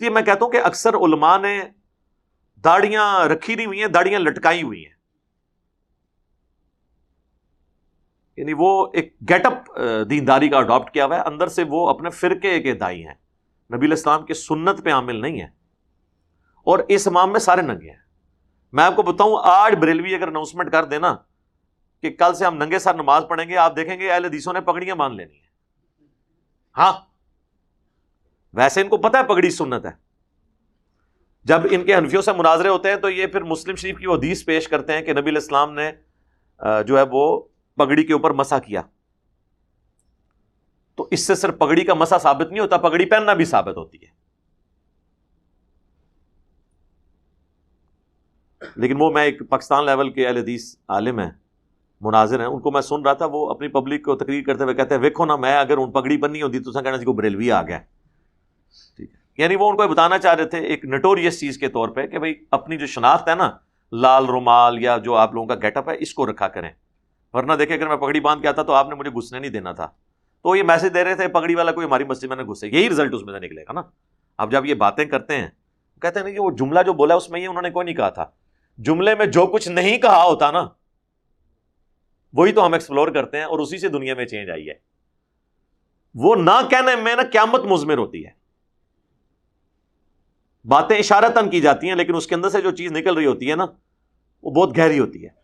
اس لیے میں کہتا ہوں کہ اکثر علماء نے داڑیاں رکھی نہیں ہوئی ہیں، داڑیاں لٹکائی ہوئی ہیں، یعنی وہ ایک گیٹ اپ دینداری کا اڈاپٹ کیا ہوا ہے، اندر سے وہ اپنے فرقے کے دائی ہیں، نبی علیہ السلام کی سنت پہ عامل نہیں ہیں، اور اس امام میں سارے ننگے ہیں۔ میں آپ کو بتاؤں، آج بریلوی اگر اناؤنسمنٹ کر دینا کہ کل سے ہم ننگے سر نماز پڑھیں گے، آپ دیکھیں گے اہل حدیثوں نے پگڑیاں باندھ لینی ہیں۔ ہاں ویسے ان کو پتہ ہے پگڑی سنت ہے، جب ان کے حنفیوں سے مناظرے ہوتے ہیں تو یہ پھر مسلم شریف کی وہ حدیث پیش کرتے ہیں کہ نبی علیہ السلام نے جو ہے وہ پگڑی کے اوپر مسح کیا، تو اس سے صرف پگڑی کا مسح ثابت نہیں ہوتا، پگڑی پہننا بھی ثابت ہوتی ہے۔ لیکن وہ میں ایک پاکستان لیول کے اہل حدیث عالم ہیں، مناظر ہیں، ان کو میں سن رہا تھا، وہ اپنی پبلک کو تقریر کرتے ہوئے کہتے ہیں ویکھو نا، میں اگر ان پگڑی بننی ہوتی تو کہنا جی کو بریلوی آ گیا، ٹھیک ہے، یعنی وہ ان کو بتانا چاہ رہے تھے ایک نٹوریس چیز کے طور پہ کہ بھئی اپنی جو شناخت ہے نا، لال رومال یا جو آپ لوگوں کا گیٹ اپ ہے، اس کو رکھا کریں، ورنہ دیکھیں اگر میں پگڑی باندھ کے آتا تو آپ نے مجھے گھسنے نہیں دینا تھا۔ تو یہ میسج دے رہے تھے پگڑی والا کوئی ہماری مسجد میں نہ گھسے، یہی رزلٹ اس میں سے نکلے گا نا۔ اب جب یہ باتیں کرتے ہیں، کہتے ہیں نا کہ وہ جملہ جو بولا اس میں یہ انہوں نے کوئی نہیں کہا تھا، جملے میں جو کچھ نہیں کہا ہوتا نا وہی تو ہم ایکسپلور کرتے ہیں، اور اسی سے دنیا میں چینج آئی ہے۔ وہ نہ کہنے میں نا قیامت مضمر ہوتی ہے، باتیں اشارتاً کی جاتی ہیں لیکن اس کے اندر سے جو چیز نکل رہی ہوتی ہے نا وہ بہت گہری ہوتی ہے۔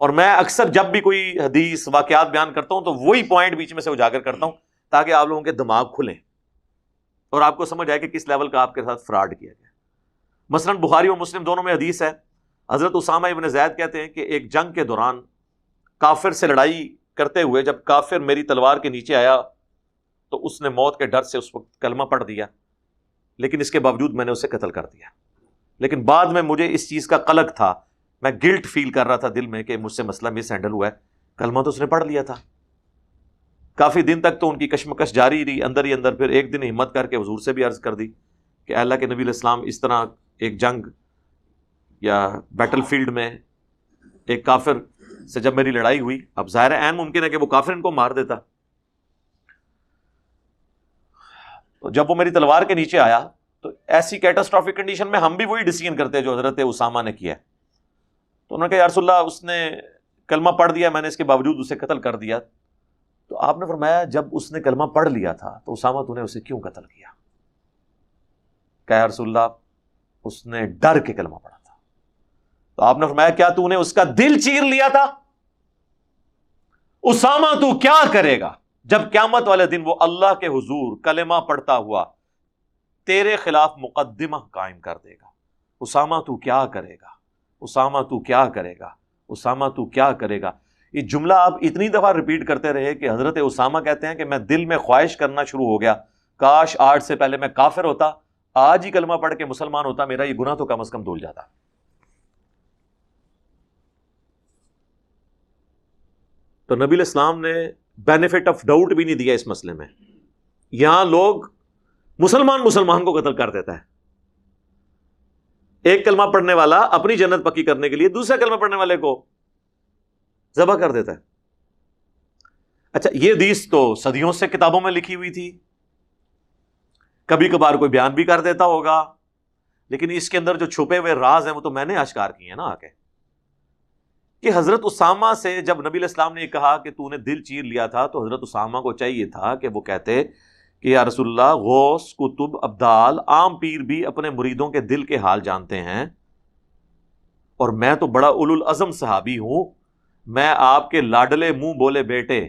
اور میں اکثر جب بھی کوئی حدیث واقعات بیان کرتا ہوں تو وہی پوائنٹ بیچ میں سے اجاگر کرتا ہوں تاکہ آپ لوگوں کے دماغ کھلیں اور آپ کو سمجھ آئے کہ کس لیول کا آپ کے ساتھ فراڈ کیا گیا۔ مثلا بخاری اور مسلم دونوں میں حدیث ہے، حضرت اسامہ ابن زید کہتے ہیں کہ ایک جنگ کے دوران کافر سے لڑائی کرتے ہوئے جب کافر میری تلوار کے نیچے آیا تو اس نے موت کے ڈر سے اس وقت کلمہ پڑھ دیا، لیکن اس کے باوجود میں نے اسے قتل کر دیا، لیکن بعد میں مجھے اس چیز کا قلق تھا، میں گلٹ فیل کر رہا تھا دل میں کہ مجھ سے مسئلہ مس ہینڈل ہوا ہے، کلمہ تو اس نے پڑھ لیا تھا۔ کافی دن تک تو ان کی کشمکش جاری رہی اندر ہی اندر، پھر ایک دن ہمت کر کے حضور سے بھی عرض کر دی کہ اللہ کے نبی علیہ السلام اس طرح ایک جنگ یا بیٹل فیلڈ میں ایک کافر سے جب میری لڑائی ہوئی، اب ظاہر ہے عین ممکن ہے کہ وہ کافر ان کو مار دیتا، تو جب وہ میری تلوار کے نیچے آیا تو ایسی کیٹاسٹرافک کنڈیشن میں ہم بھی وہی ڈیسیژن کرتے جو حضرت اسامہ نے کیا ہے۔ تو انہوں نے کہا یا رسول اللہ اس نے کلمہ پڑھ دیا، میں نے اس کے باوجود اسے قتل کر دیا۔ تو آپ نے فرمایا جب اس نے کلمہ پڑھ لیا تھا تو اسامہ تو نے اسے کیوں قتل کیا؟ کہا یا رسول اللہ اس نے ڈر کے کلمہ پڑھا تھا۔ تو آپ نے فرمایا کیا تو نے اس کا دل چیر لیا تھا؟ اسامہ تو کیا کرے گا جب قیامت والے دن وہ اللہ کے حضور کلمہ پڑھتا ہوا تیرے خلاف مقدمہ قائم کر دے گا؟ اسامہ تو کیا کرے گا؟ اسامہ تو کیا کرے گا؟ اسامہ تو کیا کرے گا؟ یہ جملہ آپ اتنی دفعہ ریپیٹ کرتے رہے کہ حضرت اسامہ کہتے ہیں کہ میں دل میں خواہش کرنا شروع ہو گیا، کاش آج سے پہلے میں کافر ہوتا، آج ہی کلمہ پڑھ کے مسلمان ہوتا، میرا یہ گناہ تو کم از کم دھل جاتا۔ تو نبی علیہ السلام نے بینیفٹ آف ڈاؤٹ بھی نہیں دیا اس مسئلے میں۔ یہاں لوگ مسلمان کو قتل کر دیتا ہے، ایک کلمہ پڑھنے والا اپنی جنت پکی کرنے کے لیے دوسرے کلمہ پڑھنے والے کو ذبح کر دیتا ہے۔ اچھا یہ حدیث تو صدیوں سے کتابوں میں لکھی ہوئی تھی، کبھی کبھار کوئی بیان بھی کر دیتا ہوگا، لیکن اس کے اندر جو چھپے ہوئے راز ہیں وہ تو میں نے اشکار کیے ہیں نا آ کے، کہ حضرت اسامہ سے جب نبی علیہ السلام نے یہ کہا کہ تو نے دل چیر لیا تھا تو حضرت اسامہ کو چاہیے تھا کہ وہ کہتے کہ یا رسول اللہ غوث، کتب، ابدال، عام پیر بھی اپنے مریدوں کے دل کے حال جانتے ہیں، اور میں تو بڑا اولو العزم صحابی ہوں، میں آپ کے لاڈلے منہ بولے بیٹے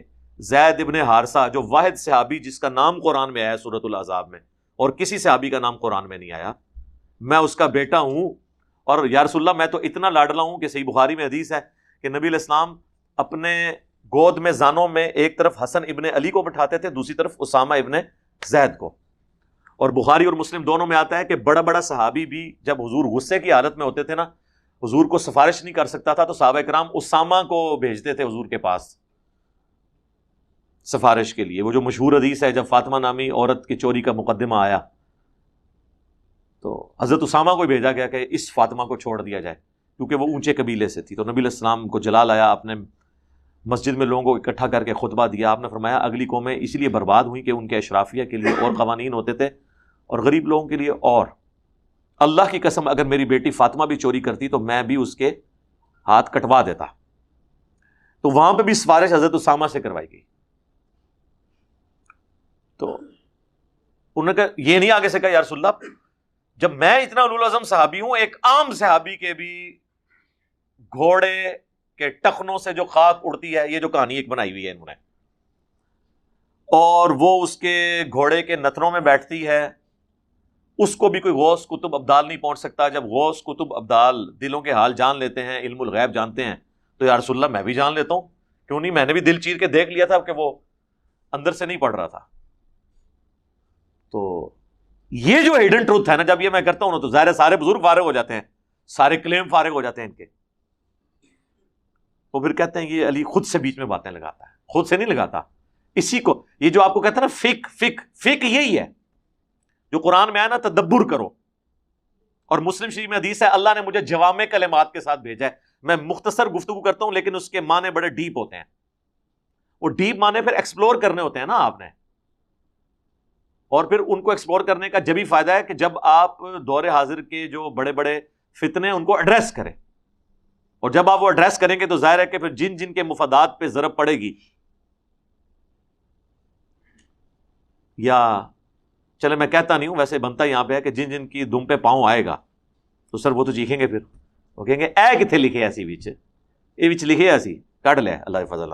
زید ابن حارثہ، جو واحد صحابی جس کا نام قرآن میں آیا سورۃ الاحزاب میں، اور کسی صحابی کا نام قرآن میں نہیں آیا، میں اس کا بیٹا ہوں، اور یا رسول اللہ میں تو اتنا لاڈلا ہوں کہ صحیح بخاری میں حدیث ہے کہ نبی علیہ السلام اپنے گود میں زانوں میں ایک طرف حسن ابن علی کو بٹھاتے تھے، دوسری طرف اسامہ ابن زید کو، اور بخاری اور مسلم دونوں میں آتا ہے کہ بڑا بڑا صحابی بھی جب حضور غصے کی حالت میں ہوتے تھے نا، حضور کو سفارش نہیں کر سکتا تھا تو صحابہ کرام اسامہ کو بھیجتے تھے حضور کے پاس سفارش کے لیے۔ وہ جو مشہور حدیث ہے جب فاطمہ نامی عورت کی چوری کا مقدمہ آیا تو حضرت اسامہ کو بھیجا گیا کہ اس فاطمہ کو چھوڑ دیا جائے کیونکہ وہ اونچے قبیلے سے تھی۔ تو نبی علیہ السلام کو جلال آیا، آپ نے مسجد میں لوگوں کو اکٹھا کر کے خطبہ دیا، آپ نے فرمایا اگلی قومیں اس لیے برباد ہوئیں کہ ان کے اشرافیہ کے لیے اور قوانین ہوتے تھے اور غریب لوگوں کے لیے. اور اللہ کی قسم اگر میری بیٹی فاطمہ بھی چوری کرتی تو میں بھی اس کے ہاتھ کٹوا دیتا. تو وہاں پہ بھی سفارش حضرت اسامہ سے کروائی گئی. تو انہوں نے کہا, یہ نہیں آگے سے کہا یا رسول اللہ جب میں اتنا اولو العزم صحابی ہوں, ایک عام صحابی کے بھی گھوڑے کے ٹخنوں سے جو خاک اڑتی ہے, یہ جو کہانی ایک بنائی ہوئی ہے انہوں نے, اور وہ اس کے گھوڑے کے نتنوں میں بیٹھتی ہے, اس کو بھی کوئی غوث کتب ابدال نہیں پہنچ سکتا. جب غوث کتب ابدال دلوں کے حال جان لیتے ہیں, علم الغیب جانتے ہیں, تو یا رسول اللہ میں بھی جان لیتا ہوں, کیوں نہیں, میں نے بھی دل چیر کے دیکھ لیا تھا کہ وہ اندر سے نہیں پڑھ رہا تھا. تو یہ جو ہیڈن ٹروتھ ہے نا, جب یہ میں کرتا ہوں نا تو ظاہر ہے سارے بزرگ فارغ ہو جاتے ہیں, سارے کلیم فارغ ہو جاتے ہیں ان کے. وہ پھر کہتے ہیں یہ علی خود سے بیچ میں باتیں لگاتا ہے, خود سے نہیں لگاتا. اسی کو یہ جو آپ کو کہتا ہے نا فک یہی ہے جو قرآن میں آیا نا, تدبر کرو. اور مسلم شریف میں حدیث ہے اللہ نے مجھے جوامع کلمات کے ساتھ بھیجا ہے. میں مختصر گفتگو کرتا ہوں لیکن اس کے معنی بڑے ڈیپ ہوتے ہیں. وہ ڈیپ معنی پھر ایکسپلور کرنے ہوتے ہیں نا آپ نے, اور پھر ان کو ایکسپلور کرنے کا جب ہی فائدہ ہے کہ جب آپ دور حاضر کے جو بڑے بڑے فتنے ان کو ایڈریس کریں. اور جب آپ وہ ایڈریس کریں گے تو ظاہر ہے کہ پھر جن جن کے مفادات پہ ضرب پڑے گی, یا چلے میں کہتا نہیں ہوں, ویسے بنتا یہاں پہ ہے کہ جن جن کی دم پہ پاؤں آئے گا تو سر وہ تو چیخیں گے, پھر وہ کہیں گے اے کتنے لکھے ایسی بچ یہ بچ لکھے ایسی کٹ لے اللہ فضل.